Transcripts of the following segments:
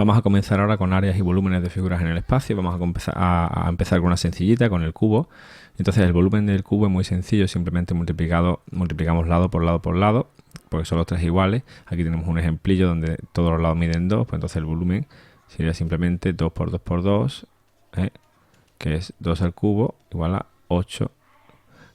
Vamos a comenzar ahora con áreas y volúmenes de figuras en el espacio. Vamos a empezar con una sencillita, con el cubo. Entonces el volumen del cubo es muy sencillo, simplemente multiplicamos lado por lado por lado, porque son los tres iguales. Aquí tenemos un ejemplillo donde todos los lados miden 2, pues entonces el volumen sería simplemente 2 por 2 por 2, que es 2 al cubo, igual a 8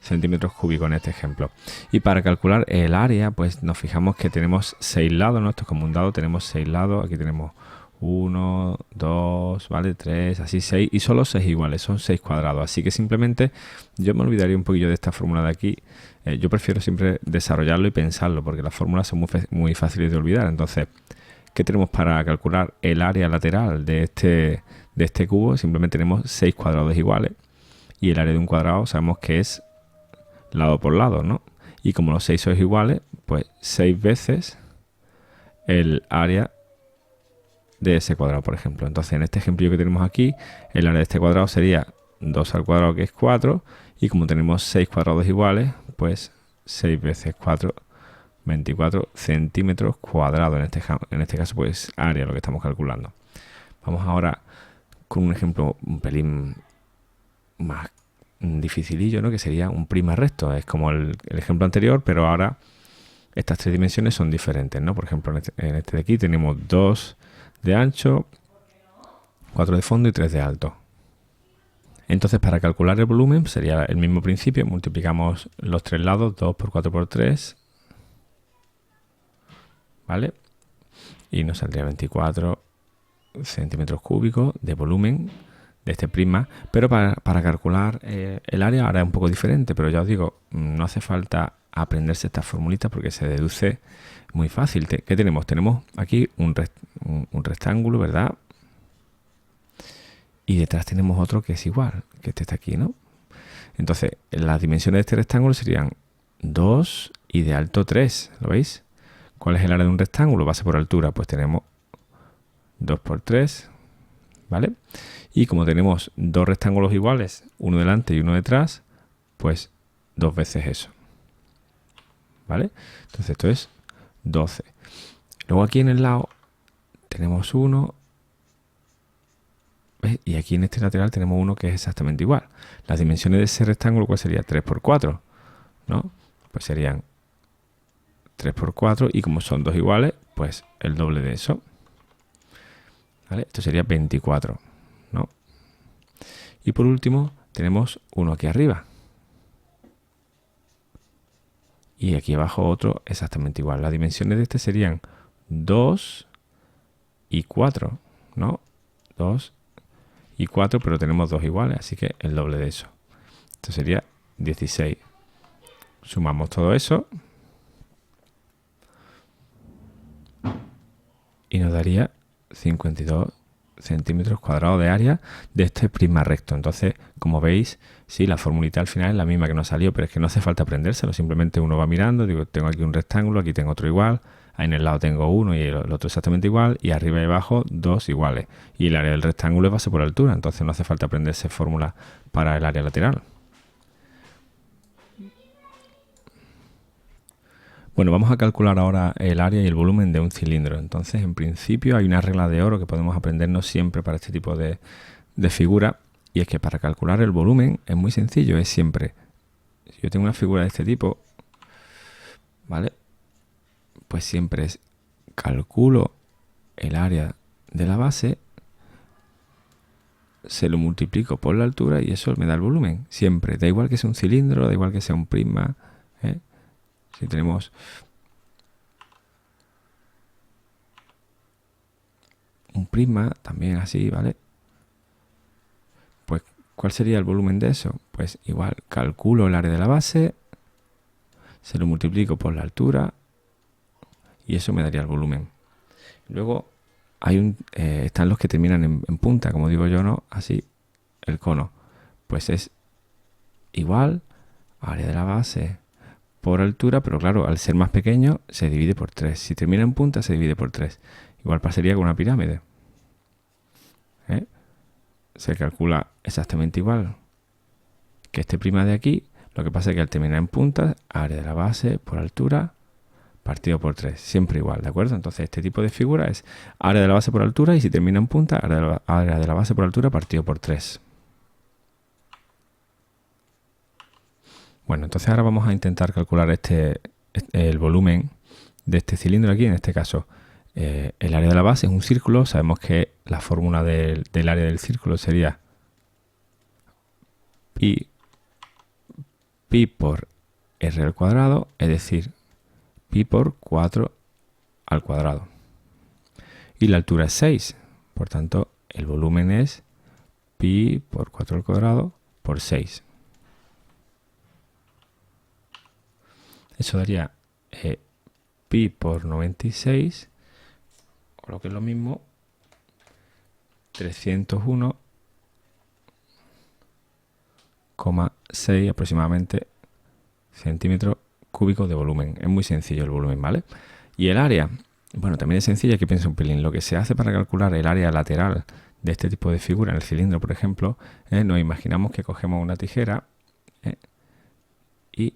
centímetros cúbicos en este ejemplo. Y para calcular el área, pues nos fijamos que tenemos 6 lados, ¿no? Esto es como un dado, tenemos 6 lados, aquí tenemos 1, 2, ¿vale? 3, así 6, y solo 6 iguales, son 6 cuadrados. Así que simplemente yo me olvidaría un poquillo de esta fórmula de aquí. Yo prefiero siempre desarrollarlo y pensarlo, porque las fórmulas son muy fáciles de olvidar. Entonces, ¿qué tenemos para calcular el área lateral de este cubo? Simplemente tenemos 6 cuadrados iguales, y el área de un cuadrado sabemos que es lado por lado, ¿no? Y como los 6 son iguales, pues 6 veces el área de ese cuadrado, por ejemplo. Entonces, en este ejemplo que tenemos aquí, el área de este cuadrado sería 2 al cuadrado, que es 4, y como tenemos 6 cuadrados iguales, pues 6 veces 4, 24 centímetros cuadrados. En este caso, pues área, lo que estamos calculando. Vamos ahora con un ejemplo un pelín más dificilillo, ¿no? Que sería un prisma recto. Es como el ejemplo anterior, pero ahora estas tres dimensiones son diferentes, ¿no? Por ejemplo, en este de aquí tenemos 2 de ancho, 4 de fondo y 3 de alto. Entonces, para calcular el volumen sería el mismo principio. Multiplicamos los tres lados, 2 por 4 por 3, ¿vale? Y nos saldría 24 centímetros cúbicos de volumen de este prisma. Pero para calcular el área ahora es un poco diferente, pero ya os digo, no hace falta aprenderse estas formulitas porque se deduce muy fácil. ¿Qué tenemos? Tenemos aquí un rectángulo, ¿verdad? Y detrás tenemos otro que es igual, que este está aquí, ¿no? Entonces, las dimensiones de este rectángulo serían 2 y de alto 3, ¿lo veis? ¿Cuál es el área de un rectángulo? Base por altura, pues tenemos 2 por 3, ¿vale? Y como tenemos dos rectángulos iguales, uno delante y uno detrás, pues 2 veces eso, ¿vale? Entonces esto es 12. Luego aquí en el lado tenemos uno, ¿ves? Y aquí en este lateral tenemos uno que es exactamente igual. Las dimensiones de ese rectángulo, pues sería 3 por 4, ¿no? Pues serían 3 por 4, y como son dos iguales, pues el doble de eso, ¿vale? Esto sería 24, ¿no? Y por último tenemos uno aquí arriba. Y aquí abajo otro exactamente igual. Las dimensiones de este serían 2 y 4, ¿no? 2 y 4, pero tenemos dos iguales, así que el doble de eso. Esto sería 16. Sumamos todo eso y nos daría 52 centímetros cuadrados de área de este prisma recto. Entonces, como veis, sí, la formulita al final es la misma que nos salió, pero es que no hace falta aprendérselo. Simplemente uno va mirando, digo, tengo aquí un rectángulo, aquí tengo otro igual, ahí en el lado tengo uno y el otro exactamente igual, y arriba y abajo dos iguales. Y el área del rectángulo es base por altura, entonces no hace falta aprenderse fórmula para el área lateral. Bueno, vamos a calcular ahora el área y el volumen de un cilindro. Entonces, en principio, hay una regla de oro que podemos aprendernos siempre para este tipo de figura, y es que para calcular el volumen es muy sencillo, es siempre, si yo tengo una figura de este tipo, ¿vale? Pues siempre es calculo el área de la base, se lo multiplico por la altura y eso me da el volumen. Siempre, da igual que sea un cilindro, da igual que sea un prisma, ¿eh? Si tenemos un prisma, también así, ¿vale? Pues, ¿cuál sería el volumen de eso? Pues igual, calculo el área de la base, se lo multiplico por la altura y eso me daría el volumen. Luego están los que terminan en punta, como digo yo, ¿no? Así, el cono. Pues es igual, área de la base por altura, pero claro, al ser más pequeño se divide por 3. Si termina en punta se divide por 3. Igual pasaría con una pirámide, ¿eh? Se calcula exactamente igual que este prisma de aquí. Lo que pasa es que al terminar en punta, área de la base por altura, partido por 3, siempre igual, ¿de acuerdo? Entonces este tipo de figura es área de la base por altura y si termina en punta, área de la base por altura partido por 3. Bueno, entonces ahora vamos a intentar calcular el volumen de este cilindro aquí, en este caso el área de la base es un círculo, sabemos que la fórmula del área del círculo sería pi por r al cuadrado, es decir, pi por 4 al cuadrado. Y la altura es 6, por tanto el volumen es pi por 4 al cuadrado por 6. Eso daría pi por 96, o lo que es lo mismo, 301,6 aproximadamente centímetros cúbicos de volumen. Es muy sencillo el volumen, ¿vale? Y el área, bueno, también es sencillo, hay que pensar un pelín. Lo que se hace para calcular el área lateral de este tipo de figura en el cilindro, por ejemplo, nos imaginamos que cogemos una tijera y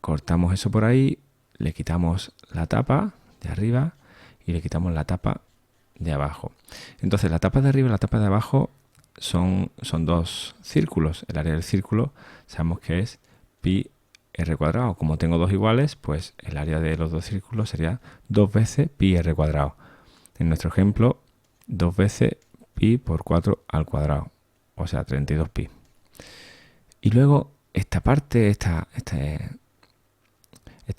cortamos eso por ahí, le quitamos la tapa de arriba y le quitamos la tapa de abajo. Entonces la tapa de arriba y la tapa de abajo son dos círculos. El área del círculo sabemos que es pi r cuadrado. Como tengo dos iguales, pues el área de los dos círculos sería 2 veces pi r cuadrado. En nuestro ejemplo, 2 veces pi por 4 al cuadrado, o sea, 32 pi. Y luego esta parte, esta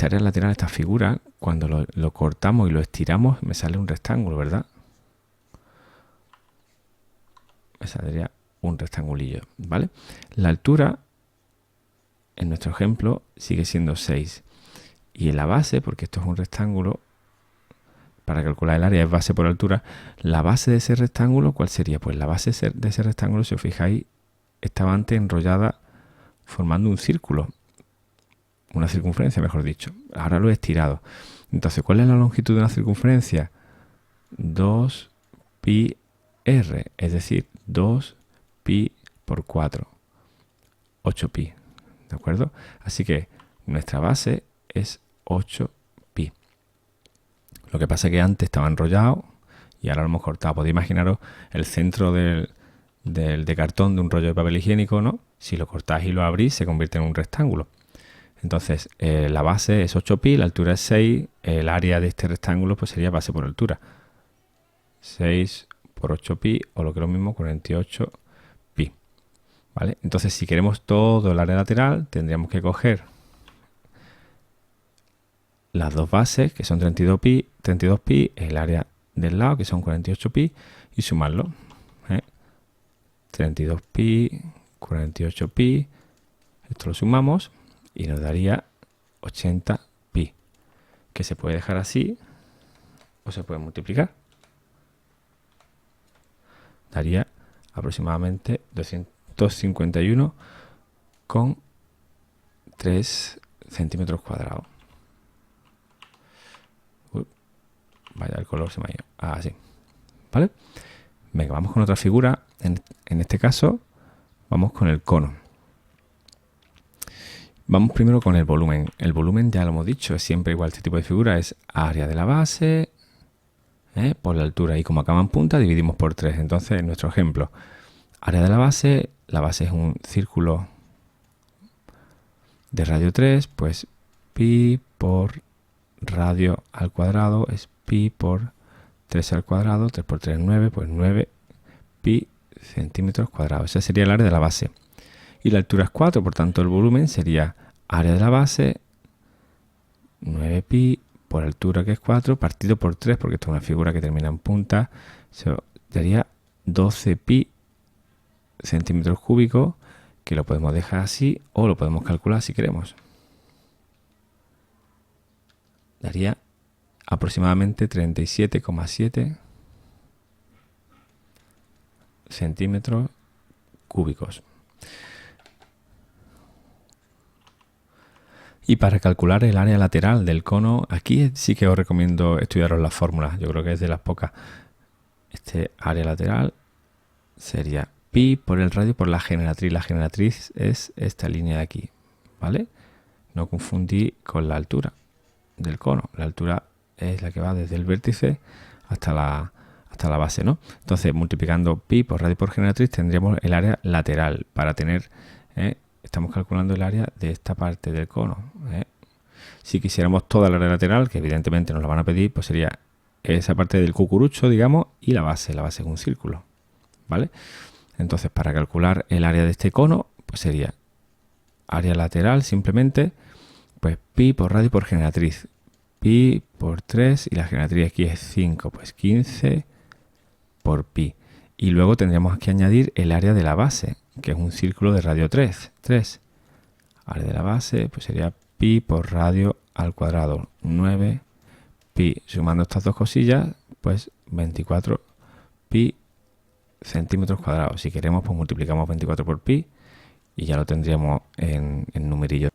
área lateral, esta figura, cuando lo cortamos y lo estiramos, me sale un rectángulo, ¿verdad? Me saldría un rectangulillo, ¿vale? La altura, en nuestro ejemplo, sigue siendo 6. Y en la base, porque esto es un rectángulo, para calcular el área es base por altura, la base de ese rectángulo, ¿cuál sería? Pues la base de ese rectángulo, si os fijáis, estaba antes enrollada formando un círculo. Una circunferencia, mejor dicho. Ahora lo he estirado. Entonces, ¿cuál es la longitud de una circunferencia? 2 pi r, es decir, 2 pi por 4, 8 pi, ¿de acuerdo? Así que nuestra base es 8 pi. Lo que pasa es que antes estaba enrollado y ahora lo hemos cortado. Podéis imaginaros el centro de cartón de un rollo de papel higiénico, ¿no? Si lo cortáis y lo abrís, se convierte en un rectángulo. Entonces, la base es 8 pi, la altura es 6, el área de este rectángulo pues sería base por altura. 6 por 8 pi, o lo que es lo mismo, 48 pi. ¿Vale? Entonces, si queremos todo el área lateral, tendríamos que coger las dos bases, que son 32 pi, el área del lado, que son 48 pi, y sumarlo. 32 pi, 48 pi, esto lo sumamos y nos daría 80 pi, que se puede dejar así o se puede multiplicar. Daría aproximadamente 251,3 centímetros cuadrados. Vaya, el color se me ha ido. Así. ¿Vale? Venga, vamos con otra figura. En este caso, vamos con el cono. Vamos primero con el volumen. El volumen, ya lo hemos dicho, es siempre igual. Este tipo de figura es área de la base por la altura. Y como acaba en punta, dividimos por 3. Entonces, en nuestro ejemplo, área de la base es un círculo de radio 3, pues pi por radio al cuadrado es pi por 3 al cuadrado, 3 por 3 es 9, pues 9 pi centímetros cuadrados. Esa sería el área de la base. Y la altura es 4, por tanto el volumen sería área de la base, 9 pi por altura, que es 4, partido por 3, porque esto es una figura que termina en punta, eso daría 12 pi centímetros cúbicos, que lo podemos dejar así o lo podemos calcular si queremos. Daría aproximadamente 37,7 centímetros cúbicos. Y para calcular el área lateral del cono, aquí sí que os recomiendo estudiaros las fórmulas. Yo creo que es de las pocas. Este área lateral sería pi por el radio por la generatriz. La generatriz es esta línea de aquí, ¿vale? No confundí con la altura. del cono. La altura es la que va desde el vértice hasta la base, ¿no? Entonces, multiplicando pi por radio por generatriz, tendríamos el área lateral para tener, estamos calculando el área de esta parte del cono. Si quisiéramos toda el área lateral, que evidentemente nos la van a pedir, pues sería esa parte del cucurucho, digamos, y la base es un círculo, ¿vale? Entonces, para calcular el área de este cono, pues sería área lateral simplemente, pues pi por radio por generatriz. Pi por 3 y la generatriz aquí es 5, pues 15 por pi. Y luego tendríamos que añadir el área de la base, que es un círculo de radio 3. Área de la base, pues sería pi por radio al cuadrado, 9 pi. Sumando estas dos cosillas, pues 24 pi centímetros cuadrados. Si queremos, pues multiplicamos 24 por pi y ya lo tendríamos en numerillo.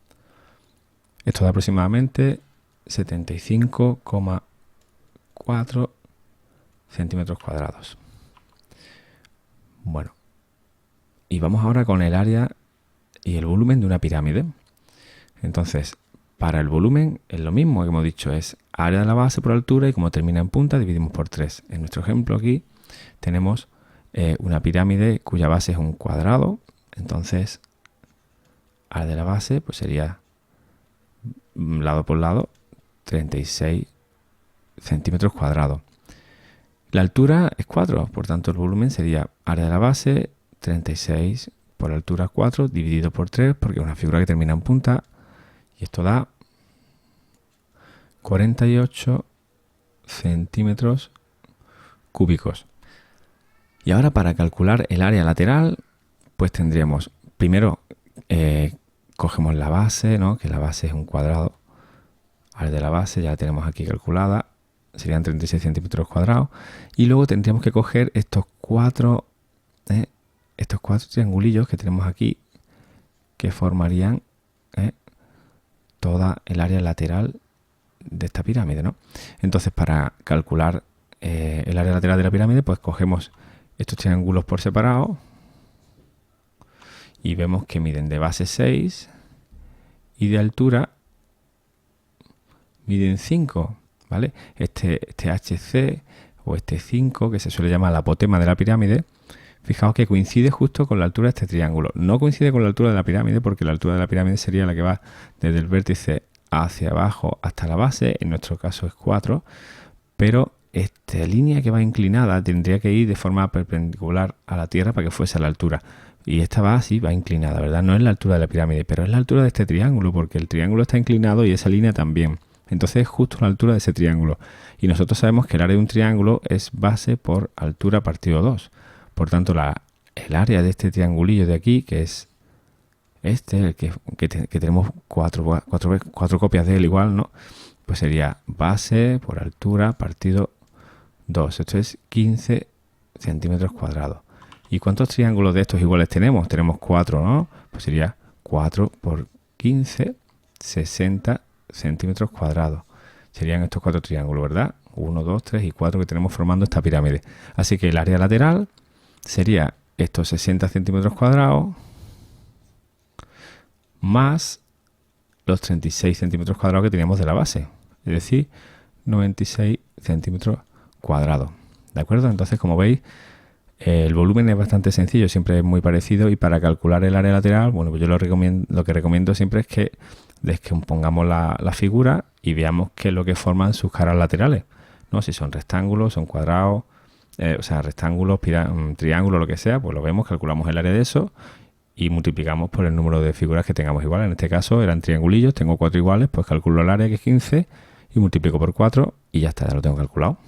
Esto da aproximadamente 75,4 centímetros cuadrados. Bueno, y vamos ahora con el área y el volumen de una pirámide. Entonces, para el volumen es lo mismo que hemos dicho, es área de la base por altura y como termina en punta dividimos por 3. En nuestro ejemplo aquí tenemos una pirámide cuya base es un cuadrado, entonces área de la base pues sería lado por lado 36 centímetros cuadrados. La altura es 4, por tanto el volumen sería área de la base 36 por altura 4 dividido por 3 porque es una figura que termina en punta y esto da 48 centímetros cúbicos. Y ahora para calcular el área lateral pues tendríamos primero cogemos la base, ¿no? Que la base es un cuadrado. Área de la base ya la tenemos aquí calculada, serían 36 centímetros cuadrados. Y luego tendríamos que coger estos cuatro triangulillos que tenemos aquí, que formarían toda el área lateral de esta pirámide, ¿no? Entonces, para calcular el área lateral de la pirámide, pues cogemos estos triángulos por separado y vemos que miden de base 6 y de altura miden 5, ¿vale? Este HC o este 5, que se suele llamar la apotema de la pirámide, fijaos que coincide justo con la altura de este triángulo. No coincide con la altura de la pirámide porque la altura de la pirámide sería la que va desde el vértice hacia abajo hasta la base, en nuestro caso es 4, pero esta línea que va inclinada tendría que ir de forma perpendicular a la Tierra para que fuese a la altura. Y esta va así, va inclinada, ¿verdad? No es la altura de la pirámide, pero es la altura de este triángulo, porque el triángulo está inclinado y esa línea también. Entonces es justo la altura de ese triángulo. Y nosotros sabemos que el área de un triángulo es base por altura partido 2. Por tanto, el área de este triangulillo de aquí, que es este, el que tenemos cuatro copias de él igual, ¿no? Pues sería base por altura partido 2. Esto es 15 centímetros cuadrados. ¿Y cuántos triángulos de estos iguales tenemos? Tenemos 4, ¿no? Pues sería 4 por 15, 60 centímetros cuadrados. Serían estos 4 triángulos, ¿verdad? 1, 2, 3 y 4 que tenemos formando esta pirámide. Así que el área lateral sería estos 60 centímetros cuadrados más los 36 centímetros cuadrados que teníamos de la base. Es decir, 96 centímetros cuadrados. ¿De acuerdo? Entonces, como veis, el volumen es bastante sencillo, siempre es muy parecido, y para calcular el área lateral, bueno, pues yo lo que recomiendo siempre es que pongamos la figura y veamos qué es lo que forman sus caras laterales, ¿no? Si son rectángulos, son cuadrados, rectángulos, triángulos, lo que sea, pues lo vemos, calculamos el área de eso y multiplicamos por el número de figuras que tengamos igual. En este caso eran triangulillos, tengo 4 iguales, pues calculo el área que es 15 y multiplico por 4 y ya está, ya lo tengo calculado.